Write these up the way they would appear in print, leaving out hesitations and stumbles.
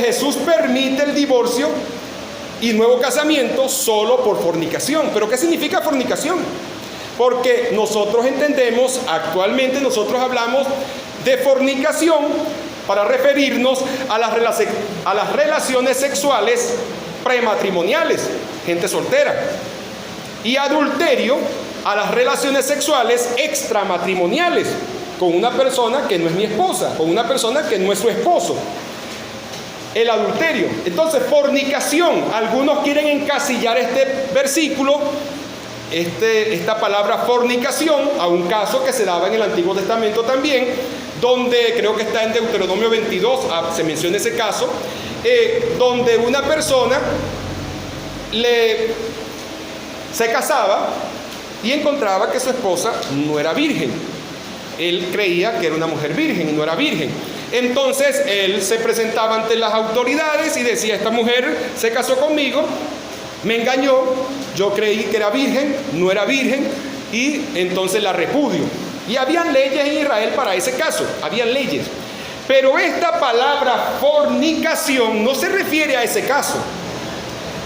Jesús permite el divorcio y nuevo casamiento solo por fornicación. ¿Pero qué significa fornicación? Porque nosotros entendemos, actualmente nosotros hablamos de fornicación para referirnos a las relaciones sexuales prematrimoniales, gente soltera, y adulterio a las relaciones sexuales extramatrimoniales, con una persona que no es mi esposa, con una persona que no es su esposo. El adulterio. Entonces, fornicación, algunos quieren encasillar este versículo, esta palabra fornicación, a un caso que se daba en el Antiguo Testamento también, donde creo que está en Deuteronomio 22, se menciona ese caso, donde una persona se casaba y encontraba que su esposa no era virgen. Él creía que era una mujer virgen y no era virgen. Entonces él se presentaba ante las autoridades y decía: esta mujer se casó conmigo, me engañó, yo creí que era virgen, no era virgen, y entonces la repudio. Y habían leyes en Israel para ese caso, habían leyes. Pero esta palabra fornicación no se refiere a ese caso.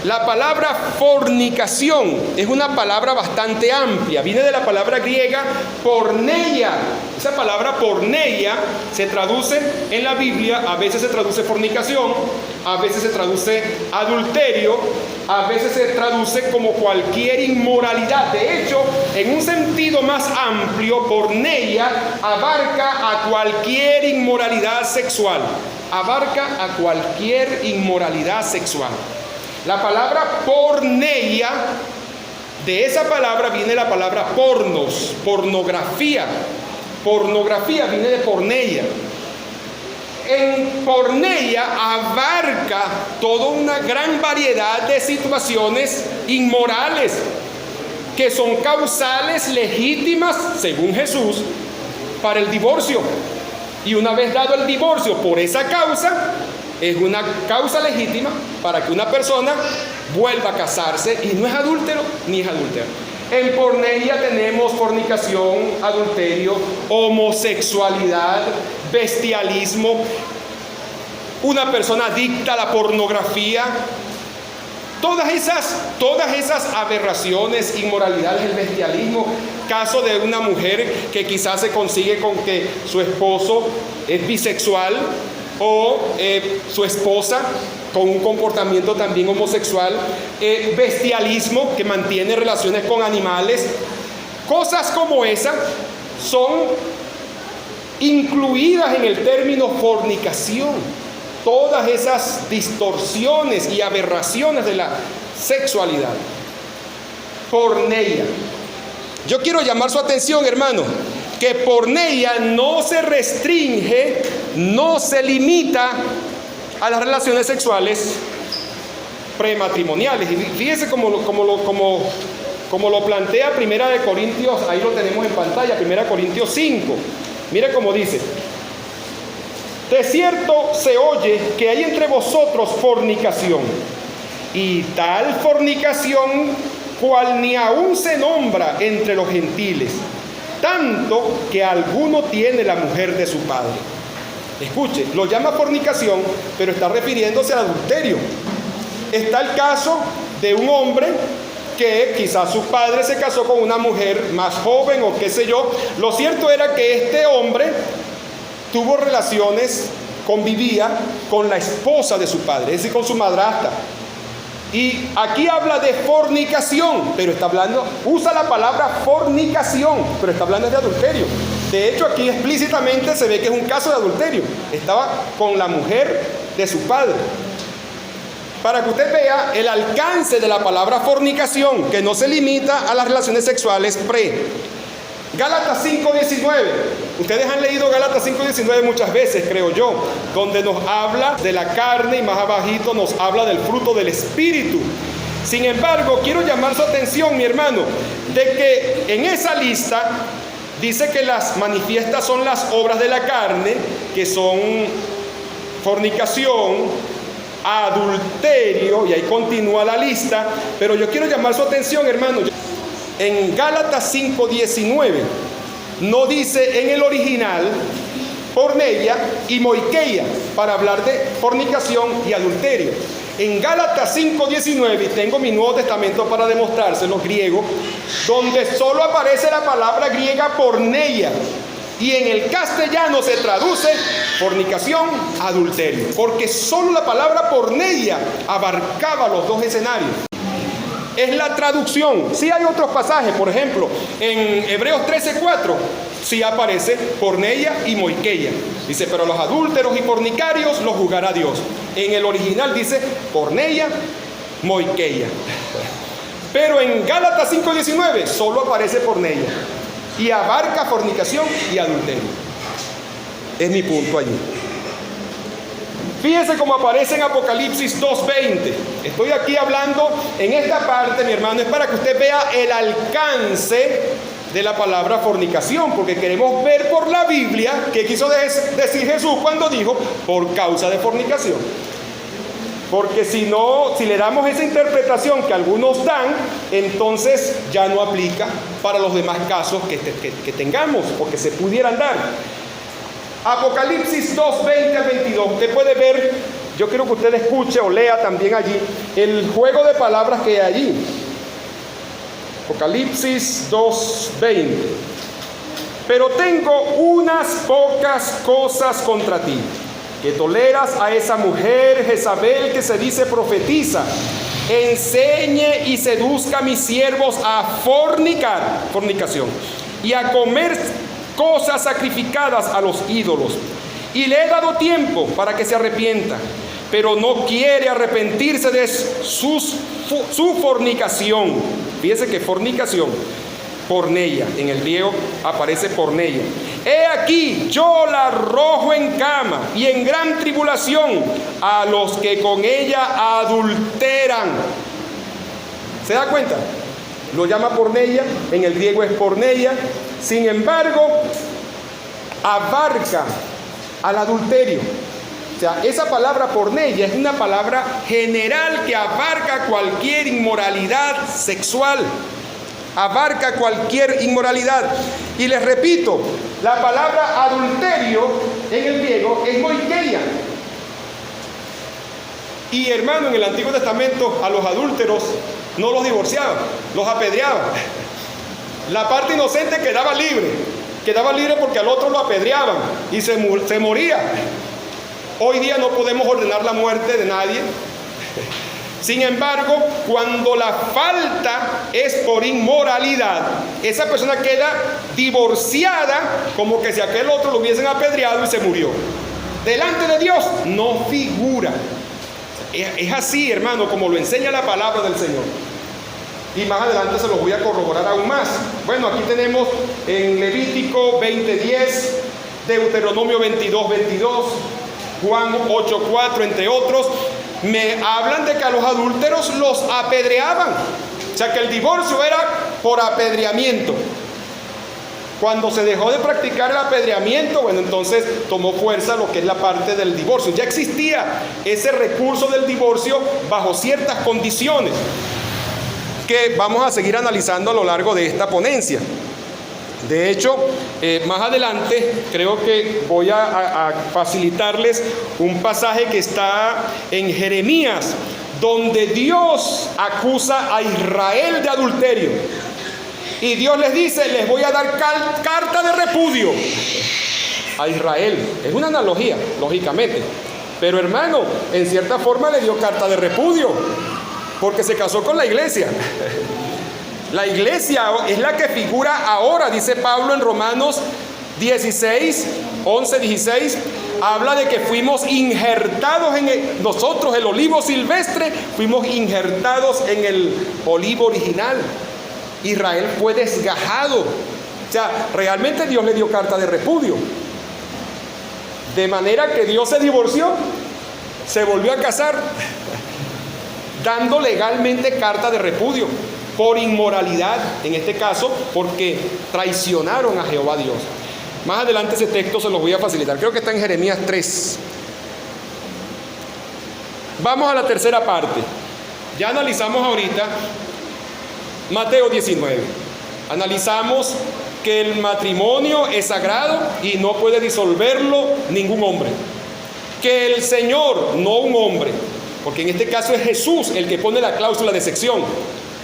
La palabra fornicación es una palabra bastante amplia, viene de la palabra griega porneia. Esa palabra porneia se traduce en la Biblia, a veces se traduce fornicación, a veces se traduce adulterio, a veces se traduce como cualquier inmoralidad. De hecho, en un sentido más amplio, porneia abarca a cualquier inmoralidad sexual. Abarca a cualquier inmoralidad sexual. La palabra porneia, de esa palabra viene la palabra pornos, pornografía. Pornografía viene de porneia. En porneia abarca toda una gran variedad de situaciones inmorales que son causales legítimas, según Jesús, para el divorcio. Y una vez dado el divorcio por esa causa, es una causa legítima para que una persona vuelva a casarse, y no es adúltero ni es adúltero. En porneia tenemos fornicación, adulterio, homosexualidad, bestialismo, una persona adicta a la pornografía. Todas esas aberraciones, inmoralidades, el bestialismo, caso de una mujer que quizás se consigue con que su esposo es bisexual, o su esposa con un comportamiento también homosexual, bestialismo, que mantiene relaciones con animales. Cosas como esas son incluidas en el término fornicación. Todas esas distorsiones y aberraciones de la sexualidad. Porneia. Yo quiero llamar su atención, hermano, que porneia no se restringe, no se limita a las relaciones sexuales prematrimoniales. Y fíjese cómo lo plantea Primera de Corintios, ahí lo tenemos en pantalla, Primera de Corintios 5. Mire cómo dice: de cierto se oye que hay entre vosotros fornicación, y tal fornicación cual ni aún se nombra entre los gentiles, tanto que alguno tiene la mujer de su padre. Escuche, lo llama fornicación, pero está refiriéndose al adulterio. Está el caso de un hombre que quizás su padre se casó con una mujer más joven o qué sé yo. Lo cierto era que este hombre tuvo relaciones, convivía con la esposa de su padre, es decir, con su madrastra. Y aquí habla de fornicación, pero está hablando, usa la palabra fornicación, pero está hablando de adulterio. De hecho, aquí explícitamente se ve que es un caso de adulterio. Estaba con la mujer de su padre. Para que usted vea el alcance de la palabra fornicación, que no se limita a las relaciones sexuales Gálatas 5:19. Ustedes han leído Gálatas 5:19 muchas veces, creo yo, donde nos habla de la carne y más abajito nos habla del fruto del Espíritu. Sin embargo, quiero llamar su atención, mi hermano, de que en esa lista dice que las manifiestas son las obras de la carne, que son fornicación, adulterio, y ahí continúa la lista. Pero yo quiero llamar su atención, hermano. En Gálatas 5:19 no dice en el original porneia y moikeia, para hablar de fornicación y adulterio. En Gálatas 5:19, y tengo mi Nuevo Testamento para demostrárselo, griego, donde solo aparece la palabra griega porneia, y en el castellano se traduce fornicación, adulterio, porque solo la palabra porneia abarcaba los dos escenarios. Es la traducción. Sí hay otros pasajes, por ejemplo, en Hebreos 13:4, sí aparece porneia y moikeia. Dice, pero los adúlteros y fornicarios los juzgará Dios. En el original dice porneia, moikeia. Pero en Gálatas 5:19 solo aparece porneia y abarca fornicación y adulterio. Es mi punto allí. Fíjese cómo aparece en Apocalipsis 2:20. Estoy aquí hablando en esta parte, mi hermano, es para que usted vea el alcance de la palabra fornicación, porque queremos ver por la Biblia qué quiso decir Jesús cuando dijo por causa de fornicación. Porque si le damos esa interpretación que algunos dan, entonces ya no aplica para los demás casos que tengamos o que se pudieran dar. Apocalipsis 2:20 al 22. Usted puede ver, yo quiero que usted escuche o lea también allí el juego de palabras que hay allí. Apocalipsis 2:20. Pero tengo unas pocas cosas contra ti, que toleras a esa mujer Jezabel que se dice profetiza, enseñe y seduzca a mis siervos a fornicación, y a comer cosas sacrificadas a los ídolos. Y le he dado tiempo para que se arrepienta, pero no quiere arrepentirse de su fornicación. Fíjese que fornicación, porneia, en el griego aparece porneia. He aquí, yo la arrojo en cama y en gran tribulación a los que con ella adulteran. ¿Se da cuenta? Lo llama porneia, en el griego es porneia. Sin embargo, abarca al adulterio. O sea, esa palabra porneia es una palabra general que abarca cualquier inmoralidad sexual. Abarca cualquier inmoralidad. Y les repito, la palabra adulterio en el griego es moikeia. Y hermano, en el Antiguo Testamento a los adúlteros no los divorciaban, los apedreaban. La parte inocente quedaba libre porque al otro lo apedreaban y se moría. Hoy día no podemos ordenar la muerte de nadie. Sin embargo, cuando la falta es por inmoralidad, esa persona queda divorciada, como que si aquel otro lo hubiesen apedreado y se murió. Delante de Dios no figura. Es así, hermano, como lo enseña la palabra del Señor. Y más adelante se los voy a corroborar aún más. Bueno, aquí tenemos en Levítico 20:10, Deuteronomio 22:22, Juan 8:4, entre otros. Me hablan de que a los adúlteros los apedreaban. O sea que el divorcio era por apedreamiento. Cuando se dejó de practicar el apedreamiento, bueno, entonces tomó fuerza lo que es la parte del divorcio. Ya existía ese recurso del divorcio bajo ciertas condiciones que vamos a seguir analizando a lo largo de esta ponencia. De hecho, más adelante creo que voy a facilitarles un pasaje que está en Jeremías, donde Dios acusa a Israel de adulterio. Y Dios les dice, les voy a dar carta de repudio a Israel. Es una analogía, lógicamente. Pero hermano, en cierta forma le dio carta de repudio, porque se casó con la iglesia. La iglesia es la que figura ahora, dice Pablo en Romanos 11:16, habla de que fuimos injertados nosotros, el olivo silvestre, fuimos injertados en el olivo original. Israel fue desgajado. O sea, realmente Dios le dio carta de repudio. De manera que Dios se divorció, se volvió a casar, dando legalmente carta de repudio por inmoralidad, en este caso porque traicionaron a Jehová Dios. Más adelante ese texto se los voy a facilitar, creo que está en Jeremías 3. Vamos a la tercera parte. Ya analizamos ahorita Mateo 19, analizamos que el matrimonio es sagrado y no puede disolverlo ningún hombre. Que el Señor, no un hombre, porque en este caso es Jesús el que pone la cláusula de excepción.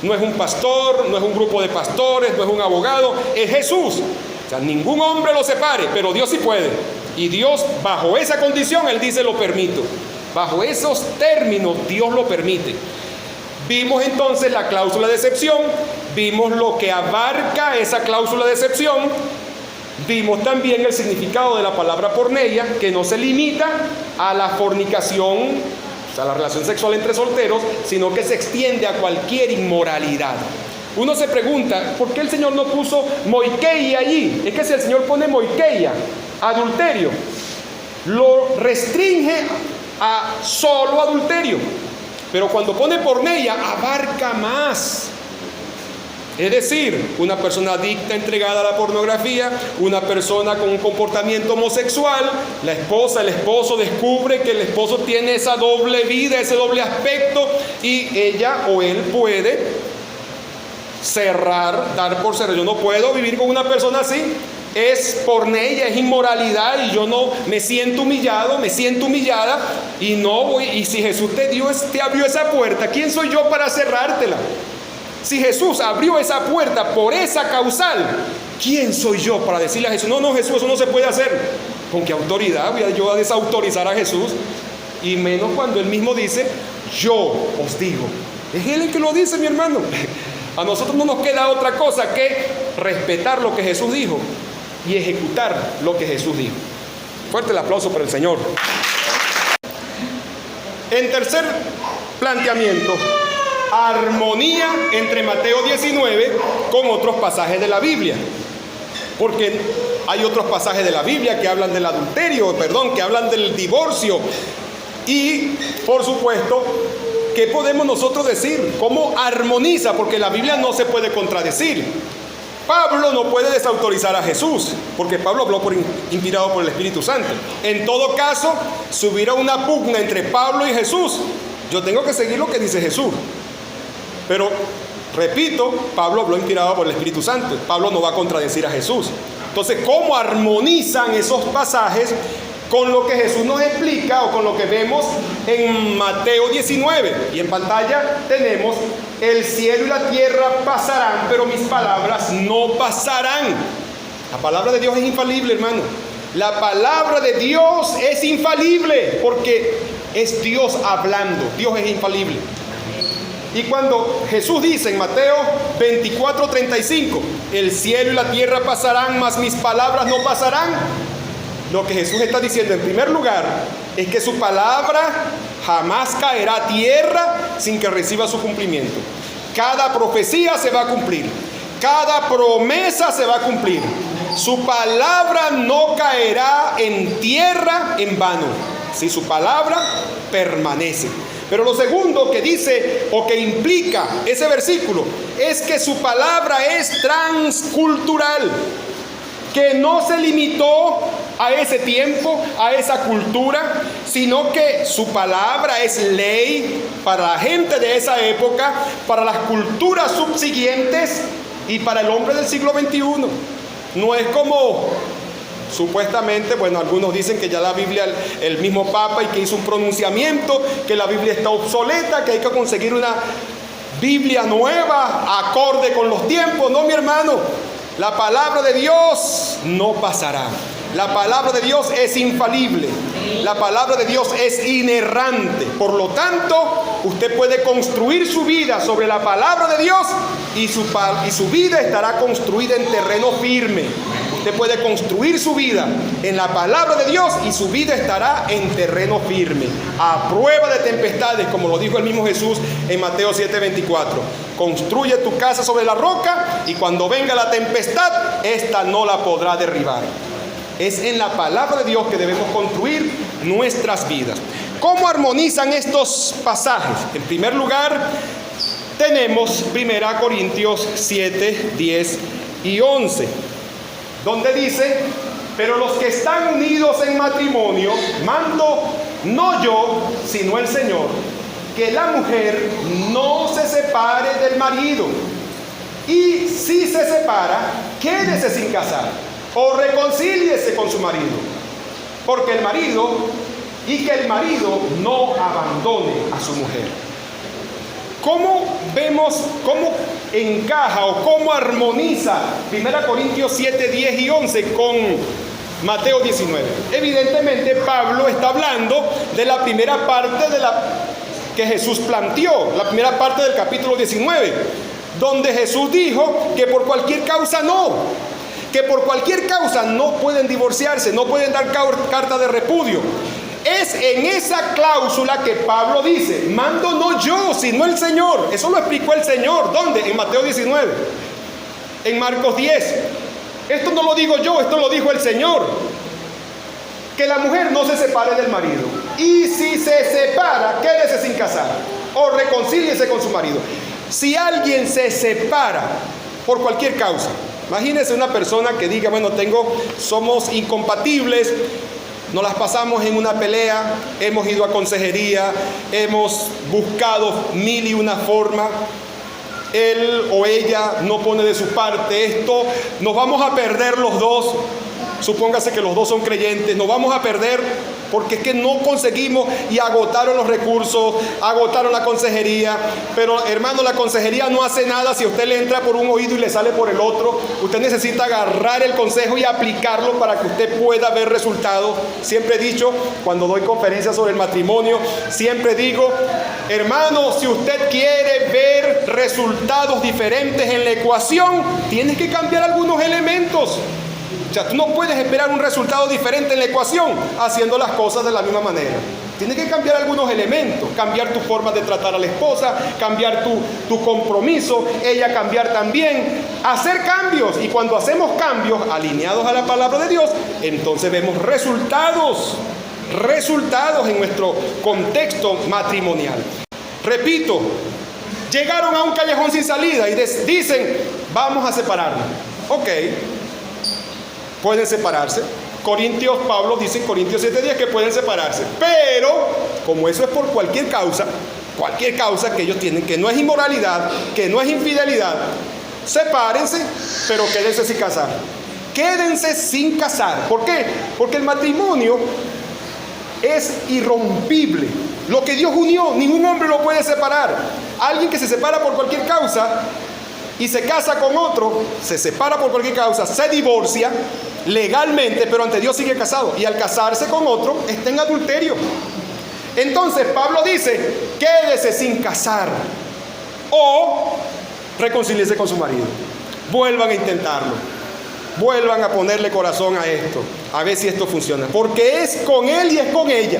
No es un pastor, no es un grupo de pastores, no es un abogado, es Jesús. O sea, ningún hombre lo separe, pero Dios sí puede. Y Dios, bajo esa condición, Él dice, lo permito. Bajo esos términos, Dios lo permite. Vimos entonces la cláusula de excepción, vimos lo que abarca esa cláusula de excepción, vimos también el significado de la palabra porneia, que no se limita a la fornicación, o sea, la relación sexual entre solteros, sino que se extiende a cualquier inmoralidad. Uno se pregunta, ¿por qué el Señor no puso moikeia allí? Es que si el Señor pone moikeia, adulterio, lo restringe a solo adulterio. Pero cuando pone porneia, abarca más. Es decir, una persona adicta, entregada a la pornografía, una persona con un comportamiento homosexual, la esposa, el esposo descubre que el esposo tiene esa doble vida, ese doble aspecto, y ella o él puede cerrar, dar por cerrar. Yo no puedo vivir con una persona así. Es porneia, es inmoralidad, y yo no me siento humillado, me siento humillada, y no voy. Y si Jesús te abrió esa puerta, ¿quién soy yo para cerrártela? Si Jesús abrió esa puerta por esa causal, ¿quién soy yo para decirle a Jesús, no, Jesús, eso no se puede hacer? ¿Con qué autoridad voy yo a desautorizar a Jesús? Y menos cuando Él mismo dice, yo os digo. Es Él el que lo dice, mi hermano. A nosotros no nos queda otra cosa que respetar lo que Jesús dijo y ejecutar lo que Jesús dijo. Fuerte el aplauso para el Señor. En tercer planteamiento, armonía entre Mateo 19 con otros pasajes de la Biblia. Porque hay otros pasajes de la Biblia que hablan del adulterio, que hablan del divorcio. Y, por supuesto, ¿qué podemos nosotros decir? ¿Cómo armoniza? Porque la Biblia no se puede contradecir. Pablo no puede desautorizar a Jesús, porque Pablo habló inspirado por el Espíritu Santo. En todo caso, si hubiera una pugna entre Pablo y Jesús, yo tengo que seguir lo que dice Jesús. Pero, repito, Pablo habló inspirado por el Espíritu Santo. Pablo no va a contradecir a Jesús. Entonces, ¿cómo armonizan esos pasajes con lo que Jesús nos explica o con lo que vemos en Mateo 19? Y en pantalla tenemos: el cielo y la tierra pasarán, pero mis palabras no pasarán. La palabra de Dios es infalible, hermano. La palabra de Dios es infalible porque es Dios hablando. Dios es infalible. Y cuando Jesús dice en Mateo 24:35, el cielo y la tierra pasarán, mas mis palabras no pasarán, lo que Jesús está diciendo en primer lugar es que su palabra jamás caerá a tierra sin que reciba su cumplimiento. Cada profecía se va a cumplir, cada promesa se va a cumplir. Su palabra no caerá en tierra en vano, si su palabra permanece. Pero lo segundo que dice o que implica ese versículo es que su palabra es transcultural, que no se limitó a ese tiempo, a esa cultura, sino que su palabra es ley para la gente de esa época, para las culturas subsiguientes y para el hombre del siglo XXI. No es como supuestamente, bueno, algunos dicen que ya la Biblia, el mismo Papa, y que hizo un pronunciamiento, que la Biblia está obsoleta, que hay que conseguir una Biblia nueva, acorde con los tiempos. No, mi hermano, la palabra de Dios no pasará. La palabra de Dios es infalible. La palabra de Dios es inerrante. Por lo tanto, usted puede construir su vida sobre la palabra de Dios y su vida estará construida en terreno firme. Usted puede construir su vida en la palabra de Dios y su vida estará en terreno firme, a prueba de tempestades, como lo dijo el mismo Jesús en Mateo 7:24. Construye tu casa sobre la roca y cuando venga la tempestad, esta no la podrá derribar. Es en la palabra de Dios que debemos construir nuestras vidas. ¿Cómo armonizan estos pasajes? En primer lugar, tenemos 1 Corintios 7, 10 y 11, donde dice: pero los que están unidos en matrimonio, mando no yo, sino el Señor, que la mujer no se separe del marido. Y si se separa, quédese sin casar o reconcíliese con su marido. Porque el marido, y que el marido no abandone a su mujer. ¿Cómo vemos, cómo encaja o cómo armoniza 1 Corintios 7, 10 y 11 con Mateo 19? Evidentemente Pablo está hablando de la primera parte que Jesús planteó, la primera parte del capítulo 19, donde Jesús dijo que por cualquier causa que por cualquier causa no pueden divorciarse, no pueden dar carta de repudio. Es en esa cláusula que Pablo dice, mando no yo, sino el Señor. Eso lo explicó el Señor. ¿Dónde? En Mateo 19. En Marcos 10. Esto no lo digo yo, esto lo dijo el Señor. Que la mujer no se separe del marido. Y si se separa, quédese sin casar. O reconcíliese con su marido. Si alguien se separa por cualquier causa. Imagínese una persona que diga, bueno, somos incompatibles. Nos las pasamos en una pelea, hemos ido a consejería, hemos buscado mil y una forma. Él o ella no pone de su parte, nos vamos a perder los dos. Supóngase que los dos son creyentes, nos vamos a perder porque es que no conseguimos y agotaron los recursos, agotaron la consejería. Pero hermano, la consejería no hace nada si usted le entra por un oído y le sale por el otro. Usted necesita agarrar el consejo y aplicarlo para que usted pueda ver resultados. Siempre he dicho, cuando doy conferencias sobre el matrimonio, siempre digo, hermano, si usted quiere ver resultados diferentes en la ecuación, tienes que cambiar algunos elementos. O sea, tú no puedes esperar un resultado diferente en la ecuación haciendo las cosas de la misma manera. Tienes que cambiar algunos elementos, cambiar tu forma de tratar a la esposa, cambiar tu compromiso, ella cambiar también, hacer cambios. Y cuando hacemos cambios alineados a la palabra de Dios, entonces vemos resultados en nuestro contexto matrimonial. Repito, llegaron a un callejón sin salida y dicen, vamos a separarnos. Ok. Pueden separarse. Pablo dice en Corintios 7:10 que pueden separarse. Pero, como eso es por cualquier causa que ellos tienen, que no es inmoralidad, que no es infidelidad, sepárense, pero quédense sin casar. Quédense sin casar. ¿Por qué? Porque el matrimonio es irrompible. Lo que Dios unió, ningún hombre lo puede separar. Alguien que se separa por cualquier causa y se casa con otro, se separa por cualquier causa, se divorcia legalmente, pero ante Dios sigue casado, y al casarse con otro está en adulterio. Entonces Pablo dice, quédese sin casar o reconcíliese con su marido. Vuelvan a intentarlo, vuelvan a ponerle corazón a esto, a ver si esto funciona, porque es con él y es con ella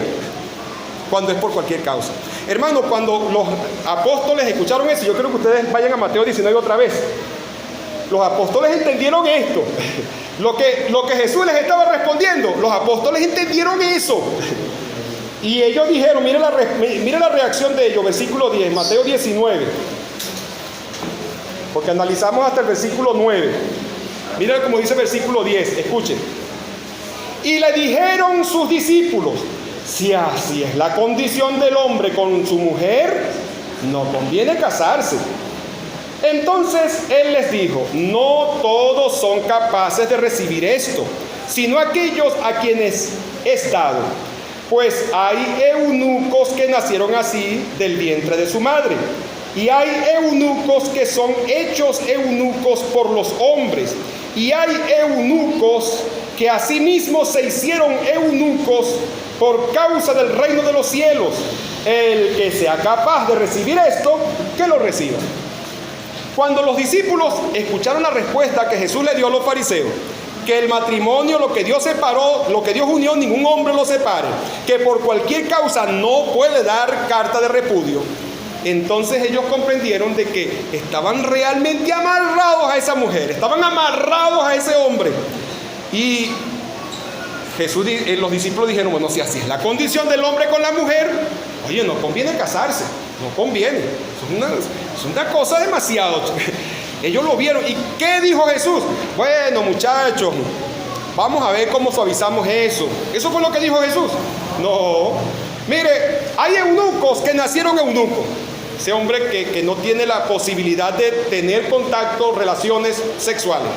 cuando es por cualquier causa. Hermano, cuando los apóstoles escucharon eso, yo creo que ustedes vayan a Mateo 19 otra vez. Los apóstoles entendieron esto. Lo que Jesús les estaba respondiendo, los apóstoles entendieron eso. Y ellos dijeron, mire la reacción de ellos, versículo 10, Mateo 19. Porque analizamos hasta el versículo 9. Miren cómo dice el versículo 10, escuchen. Y le dijeron sus discípulos, si así es la condición del hombre con su mujer, no conviene casarse. Entonces él les dijo, no todos son capaces de recibir esto, sino aquellos a quienes es dado. Pues hay eunucos que nacieron así del vientre de su madre, y hay eunucos que son hechos eunucos por los hombres, y hay eunucos que asimismo se hicieron eunucos por causa del reino de los cielos. El que sea capaz de recibir esto, que lo reciba. Cuando los discípulos escucharon la respuesta que Jesús le dio a los fariseos, que el matrimonio, lo que Dios separó, lo que Dios unió, ningún hombre lo separe, que por cualquier causa no puede dar carta de repudio, entonces ellos comprendieron de que estaban realmente amarrados a esa mujer, estaban amarrados a ese hombre. Y los discípulos dijeron, bueno, si así es la condición del hombre con la mujer, oye, no conviene casarse, no conviene, es una cosa demasiado. Ellos lo vieron. ¿Y qué dijo Jesús? Bueno, muchachos, vamos a ver cómo suavizamos eso. ¿Eso fue lo que dijo Jesús? No. Mire, hay eunucos que nacieron eunucos. Ese hombre que no tiene la posibilidad de tener contacto, relaciones sexuales.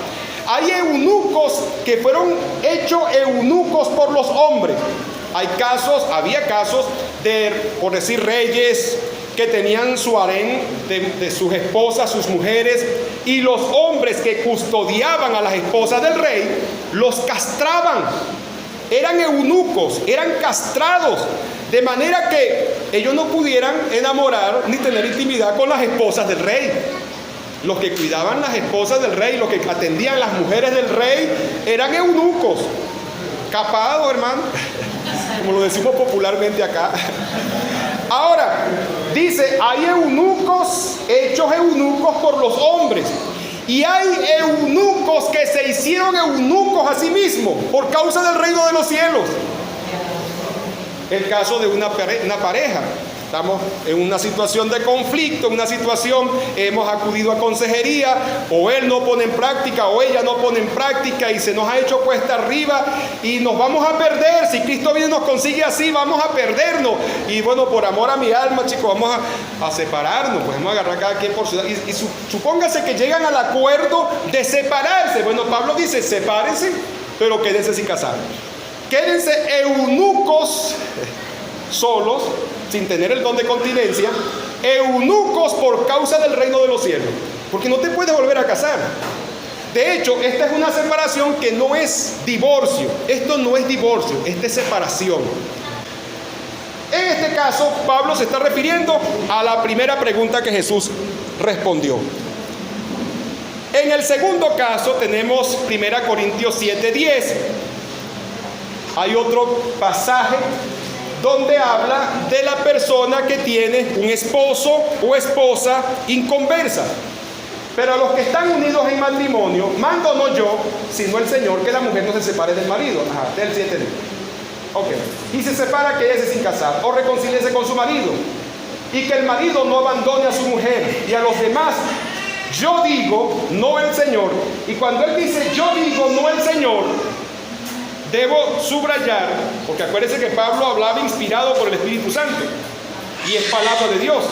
Hay eunucos que fueron hechos eunucos por los hombres. Había casos de, por decir, reyes que tenían su harén de sus esposas, sus mujeres, y los hombres que custodiaban a las esposas del rey los castraban. Eran eunucos, eran castrados, de manera que ellos no pudieran enamorar ni tener intimidad con las esposas del rey. Los que cuidaban las esposas del rey, los que atendían las mujeres del rey, eran eunucos. Capados, hermano, como lo decimos popularmente acá. Ahora, dice, hay eunucos, hechos eunucos por los hombres. Y hay eunucos que se hicieron eunucos a sí mismos por causa del reino de los cielos. El caso de una pareja. Estamos en una situación de conflicto, en una situación, hemos acudido a consejería, o él no pone en práctica, o ella no pone en práctica, y se nos ha hecho cuesta arriba, y nos vamos a perder. Si Cristo viene y nos consigue así, vamos a perdernos. Y bueno, por amor a mi alma, chicos, vamos a separarnos, pues vamos a agarrar cada quien por su lado. Y supóngase que llegan al acuerdo de separarse. Bueno, Pablo dice, sepárense, pero quédense sin casar. Quédense eunucos solos, sin tener el don de continencia, eunucos por causa del reino de los cielos, porque no te puedes volver a casar. De hecho, esta es una separación que no es divorcio. Esto no es divorcio, esta es separación. En este caso, Pablo se está refiriendo a la primera pregunta que Jesús respondió. En el segundo caso tenemos 1 Corintios 7:10. Hay otro pasaje donde habla de la persona que tiene un esposo o esposa inconversa. Pero a los que están unidos en matrimonio, mando no yo, sino el Señor, que la mujer no se separe del marido. Del 7. Ok. Y se separa, quédese sin casar, o reconcíliese con su marido. Y que el marido no abandone a su mujer. Y a los demás, yo digo, no el Señor. Y cuando él dice, yo digo, no el Señor, debo subrayar, porque acuérdense que Pablo hablaba inspirado por el Espíritu Santo, y es palabra de Dios.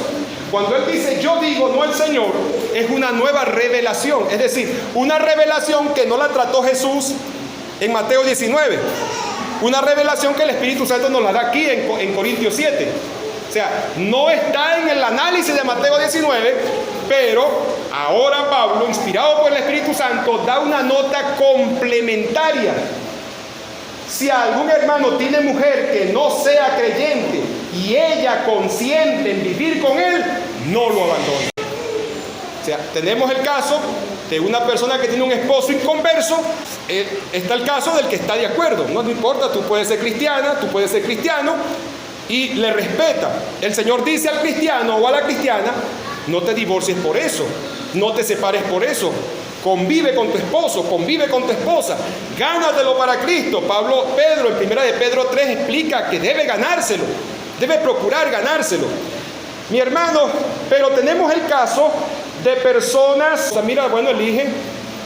Cuando él dice, yo digo, no el Señor, es una nueva revelación, es decir, una revelación que no la trató Jesús en Mateo 19, una revelación que el Espíritu Santo nos la da aquí en Corintios 7. O sea, no está en el análisis de Mateo 19, pero ahora Pablo, inspirado por el Espíritu Santo, da una nota complementaria. Si algún hermano tiene mujer que no sea creyente y ella consiente en vivir con él, no lo abandone. O sea, tenemos el caso de una persona que tiene un esposo inconverso. Está el caso del que está de acuerdo. No importa, tú puedes ser cristiana, tú puedes ser cristiano, y le respeta. El Señor dice al cristiano o a la cristiana, no te divorcies por eso, no te separes por eso. Convive con tu esposo, convive con tu esposa, gánatelo para Cristo. Pedro, en 1 de Pedro 3, explica que debe ganárselo, debe procurar ganárselo. Mi hermano, pero tenemos el caso de personas, o sea, mira, bueno, elige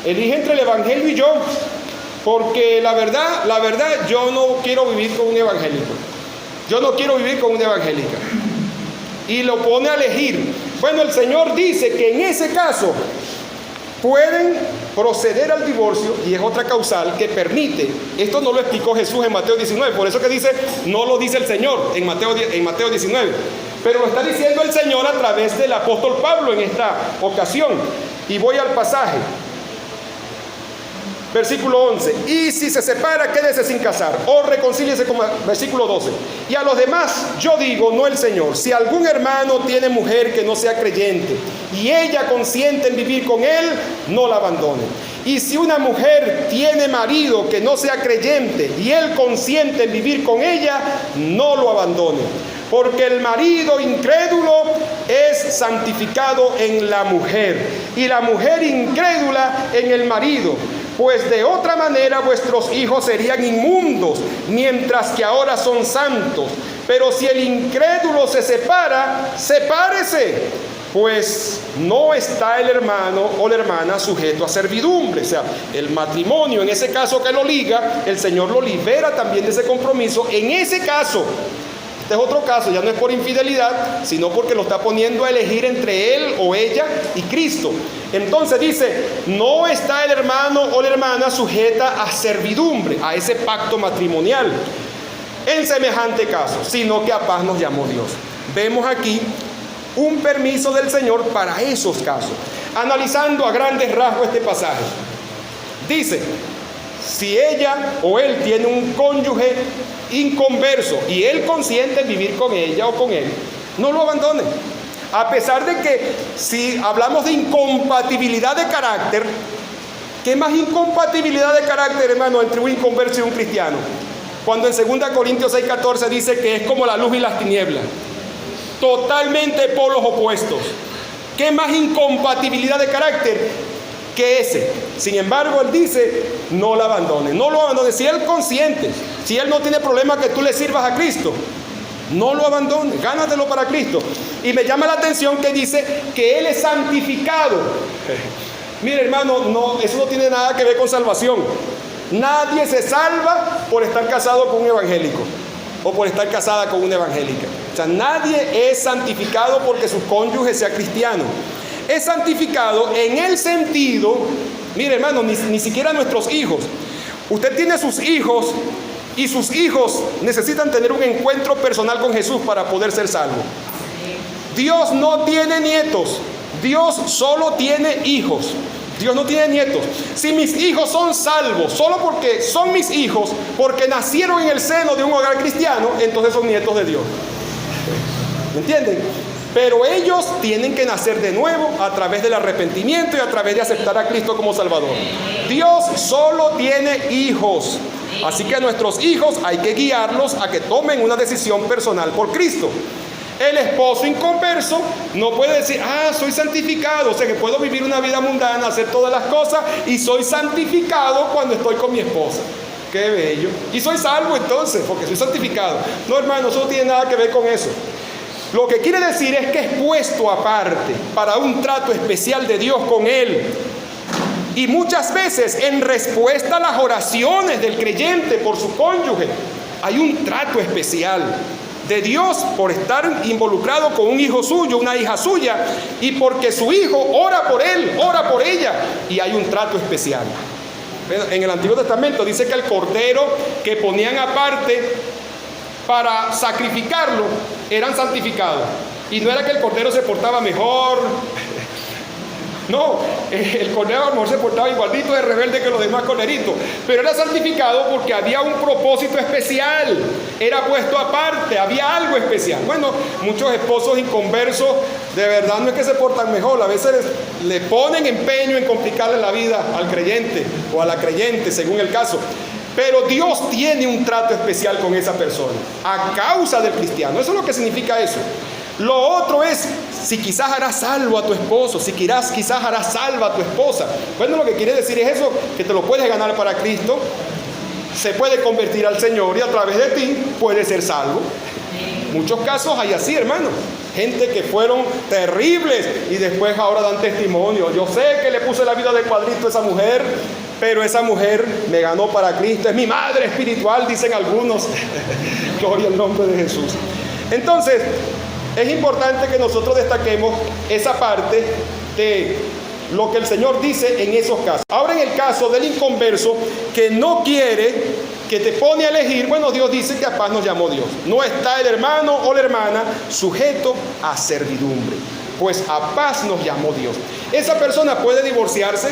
entre el evangelio y yo, porque la verdad, yo no quiero vivir con un evangélico. Yo no quiero vivir con una evangélica. Y lo pone a elegir. Bueno, el Señor dice que en ese caso pueden proceder al divorcio, y es otra causal que permite. Esto no lo explicó Jesús en Mateo 19, por eso que dice, no lo dice el Señor en Mateo 19, pero lo está diciendo el Señor a través del apóstol Pablo en esta ocasión. Y voy al pasaje, versículo 11, y si se separa, quédese sin casar, o reconcíliese con, versículo 12, y a los demás yo digo, no el Señor, si algún hermano tiene mujer que no sea creyente, y ella consiente en vivir con él, no la abandone. Y si una mujer tiene marido que no sea creyente, y él consiente en vivir con ella, no lo abandone. Porque el marido incrédulo es santificado en la mujer, y la mujer incrédula en el marido. Pues de otra manera vuestros hijos serían inmundos, mientras que ahora son santos. Pero si el incrédulo se separa, sepárese, pues no está el hermano o la hermana sujeto a servidumbre. O sea, el matrimonio, en ese caso que lo liga, el Señor lo libera también de ese compromiso. En ese caso, Este es otro caso, ya no es por infidelidad, sino porque lo está poniendo a elegir entre él o ella y Cristo. Entonces dice, no está el hermano o la hermana sujeta a servidumbre, a ese pacto matrimonial, en semejante caso, sino que a paz nos llamó Dios. Vemos aquí un permiso del Señor para esos casos. Analizando a grandes rasgos este pasaje, dice, si ella o él tiene un cónyuge inconverso y él consiente en vivir con ella o con él, no lo abandone. A pesar de que si hablamos de incompatibilidad de carácter, ¿qué más incompatibilidad de carácter, hermano, entre un inconverso y un cristiano? Cuando en 2 Corintios 6:14 dice que es como la luz y las tinieblas, totalmente polos opuestos. ¿Qué más incompatibilidad de carácter que ese? Sin embargo, él dice, no la abandone, no lo abandone. Si él consiente, si él no tiene problema que tú le sirvas a Cristo, no lo abandone, gánatelo para Cristo. Y me llama la atención que dice que él es santificado. Mire, hermano, no, eso no tiene nada que ver con salvación. Nadie se salva por estar casado con un evangélico o por estar casada con una evangélica. O sea, nadie es santificado porque su cónyuge sea cristiano. Es santificado en el sentido, mire, hermano, ni siquiera nuestros hijos. Usted tiene sus hijos y sus hijos necesitan tener un encuentro personal con Jesús para poder ser salvos. Dios no tiene nietos, Dios solo tiene hijos. Dios no tiene nietos. Si mis hijos son salvos solo porque son mis hijos, porque nacieron en el seno de un hogar cristiano, entonces son nietos de Dios. ¿Me entienden? Pero ellos tienen que nacer de nuevo a través del arrepentimiento y a través de aceptar a Cristo como Salvador. Dios solo tiene hijos. Así que a nuestros hijos hay que guiarlos a que tomen una decisión personal por Cristo. El esposo inconverso no puede decir, soy santificado, o sea que puedo vivir una vida mundana, hacer todas las cosas y soy santificado cuando estoy con mi esposa. Qué bello. Y soy salvo entonces, porque soy santificado. No, hermano, eso no tiene nada que ver con eso. Lo que quiere decir es que es puesto aparte para un trato especial de Dios con él. Y muchas veces en respuesta a las oraciones del creyente por su cónyuge, hay un trato especial de Dios por estar involucrado con un hijo suyo, una hija suya, y porque su hijo ora por él, ora por ella, y hay un trato especial. En el Antiguo Testamento dice que el cordero que ponían aparte para sacrificarlo, eran santificados. Y no era que el cordero se portaba mejor. No, el cordero a lo mejor se portaba igualito de rebelde que los demás corderitos, pero era santificado porque había un propósito especial, era puesto aparte, había algo especial. Bueno, muchos esposos inconversos de verdad no es que se portan mejor, a veces le ponen empeño en complicarle la vida al creyente o a la creyente, según el caso. Pero Dios tiene un trato especial con esa persona, a causa del cristiano. Eso es lo que significa eso. Lo otro es, si quizás harás salvo a tu esposo, si quizás harás salva a tu esposa. Bueno, lo que quiere decir es eso, que te lo puedes ganar para Cristo, se puede convertir al Señor y a través de ti puede ser salvo. Muchos casos hay así, hermano. Gente que fueron terribles y después ahora dan testimonio. Yo sé que le puse la vida de cuadrito a esa mujer, pero esa mujer me ganó para Cristo. Es mi madre espiritual, dicen algunos. Gloria al nombre de Jesús. Entonces, es importante que nosotros destaquemos esa parte de lo que el Señor dice en esos casos. Ahora, en el caso del inconverso que no quiere, que te pone a elegir, bueno, Dios dice que a paz nos llamó Dios. No está el hermano o la hermana sujeto a servidumbre, pues a paz nos llamó Dios. Esa persona puede divorciarse,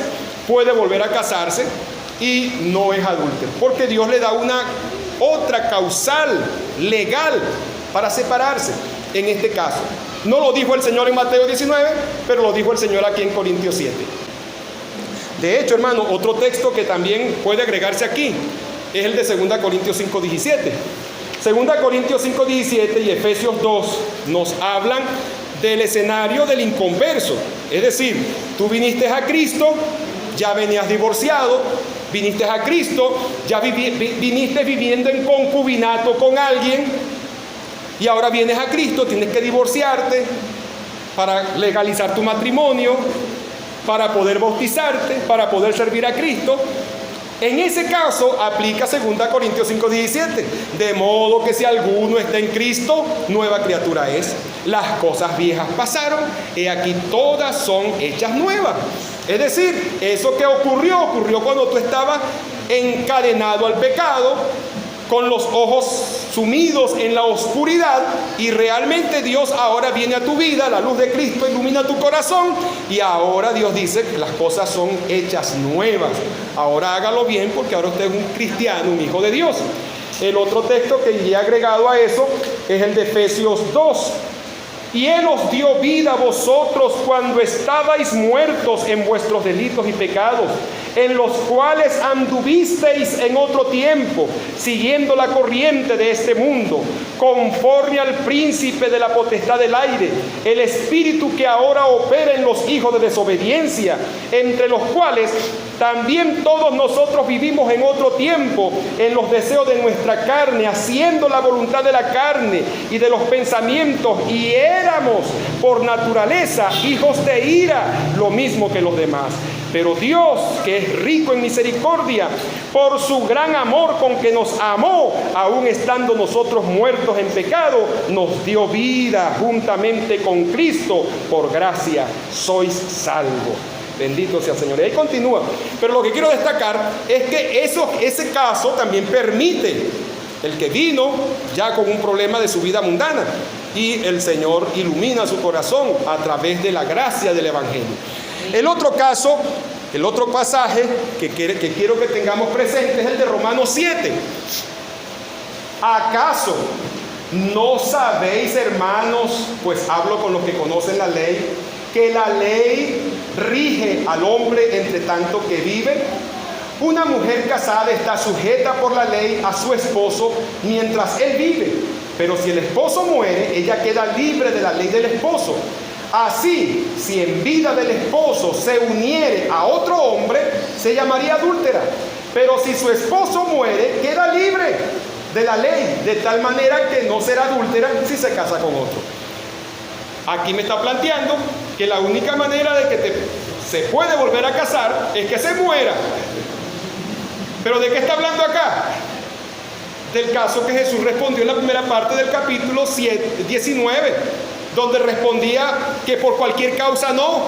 puede volver a casarse y no es adúltero, porque Dios le da una otra causal legal para separarse. En este caso, no lo dijo el Señor en Mateo 19, pero lo dijo el Señor aquí en Corintios 7. De hecho, hermano, otro texto que también puede agregarse aquí es el de 2 Corintios 5:17. 2 Corintios 5:17 y Efesios 2 nos hablan del escenario del inconverso. Es decir, tú viniste a Cristo, ya venías divorciado, viniste a Cristo, ya viniste viviendo en concubinato con alguien, y ahora vienes a Cristo, tienes que divorciarte para legalizar tu matrimonio, para poder bautizarte, para poder servir a Cristo. En ese caso aplica 2 Corintios 5:17. De modo que si alguno está en Cristo, nueva criatura es. Las cosas viejas pasaron, y aquí todas son hechas nuevas. Es decir, eso que ocurrió cuando tú estabas encadenado al pecado, con los ojos sumidos en la oscuridad, y realmente Dios ahora viene a tu vida, la luz de Cristo ilumina tu corazón, y ahora Dios dice que las cosas son hechas nuevas. Ahora hágalo bien, porque ahora usted es un cristiano, un hijo de Dios. El otro texto que iría agregado a eso es el de Efesios 2. Y Él os dio vida a vosotros cuando estabais muertos en vuestros delitos y pecados, en los cuales anduvisteis en otro tiempo, siguiendo la corriente de este mundo, conforme al príncipe de la potestad del aire, el espíritu que ahora opera en los hijos de desobediencia, entre los cuales también todos nosotros vivimos en otro tiempo, en los deseos de nuestra carne, haciendo la voluntad de la carne y de los pensamientos, y éramos por naturaleza hijos de ira, lo mismo que los demás. Pero Dios, que es rico en misericordia, por su gran amor con que nos amó, aun estando nosotros muertos en pecado, nos dio vida juntamente con Cristo. Por gracia sois salvos. Bendito sea el Señor. Y ahí continúa. Pero lo que quiero destacar es que ese caso también permite el que vino ya con un problema de su vida mundana, y el Señor ilumina su corazón a través de la gracia del Evangelio. El otro caso, el otro pasaje que quiero que tengamos presente es el de Romanos 7. ¿Acaso no sabéis, hermanos, pues hablo con los que conocen la ley, que la ley rige al hombre entre tanto que vive? Una mujer casada está sujeta por la ley a su esposo mientras él vive, pero si el esposo muere, ella queda libre de la ley del esposo. Así, si en vida del esposo se uniere a otro hombre, se llamaría adúltera. Pero si su esposo muere, queda libre de la ley, de tal manera que no será adúltera si se casa con otro. Aquí me está planteando que la única manera de que se puede volver a casar es que se muera. ¿Pero de qué está hablando acá? Del caso que Jesús respondió en la primera parte del capítulo 19, donde respondía que por cualquier causa no.